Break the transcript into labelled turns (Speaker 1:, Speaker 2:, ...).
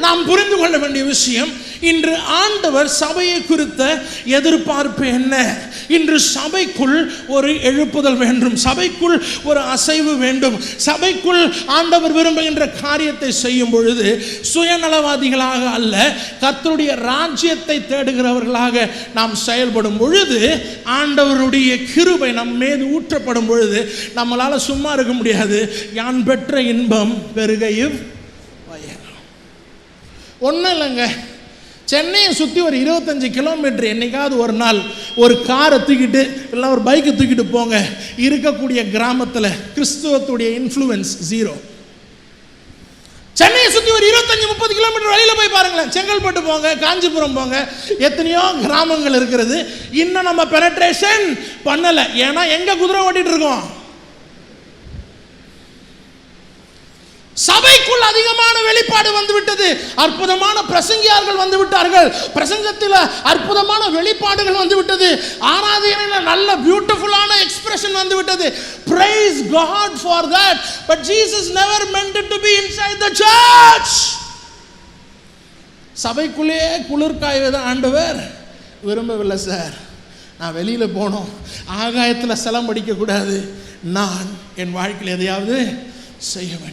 Speaker 1: நாம் புரிந்து கொள்ள வேண்டிய விஷயம், இன்று ஆண்டவர் சபையை குறித்த எதிர்பார்ப்பு என்ன? இன்று சபைக்குள் ஒரு எழுப்புதல் வேண்டும், சபைக்குள் ஒரு அசைவு வேண்டும். சபைக்குள் ஆண்டவர் விரும்புகின்ற காரியத்தை செய்யும் பொழுது சுயநலவாதிகளாக அல்ல, கர்த்தருடைய ராஜ்யத்தை தேடுகிறவர்களாக நாம் செயல்படும் பொழுது ஆண்டவருடைய கிருபை நம் மீது ஊற்றப்படும் பொழுது நம்மளால சும்மா இருக்க முடியாது. யான் பெற்ற இன்பம் பெருகையும் ஒன்றும் இல்லைங்க. சென்னையை சுற்றி ஒரு 25 கிலோமீட்டர் என்னைக்காவது ஒரு நாள் ஒரு காரை தூக்கிட்டு இல்லை ஒரு பைக்கை தூக்கிட்டு போங்க. இருக்கக்கூடிய கிராமத்தில் கிறிஸ்துவத்துடைய இன்ஃப்ளூயன்ஸ் ஜீரோ. சென்னையை சுற்றி ஒரு 25-30 கிலோமீட்டர் வழியில் போய் பாருங்களேன். செங்கல்பட்டு போங்க, காஞ்சிபுரம் போங்க, எத்தனையோ கிராமங்கள் இருக்கிறது. இன்னும் நம்ம பெனட்ரேஷன் பண்ணலை. ஏன்னா எங்கே குதிரை ஓட்டிகிட்டு இருக்கோம்? சபைக்குள் அதிகமான வெளிப்பாடு வந்துவிட்டது. அற்புதமான பிரசங்கியார்கள் வந்து விட்டார்கள். பிரசங்கத்தில் அற்புதமான வெளிப்பாடுகள் வந்து விட்டது. ஆராதனையில் நல்ல பியூட்டிஃபுல்லான எக்ஸ்பிரஷன் வந்து விட்டது. Praise God for that. But Jesus never meant it to be inside the church. சபைக்குள்ளே குளிர் காய்வதை ஆண்டவர் விரும்பவில்லை சார். நான் வெளியில் போனோம், ஆகாயத்தில் சலம் அடிக்கக்கூடாது, நான் என் வாழ்க்கையில் எதையாவது செய்ய வேண்டும்.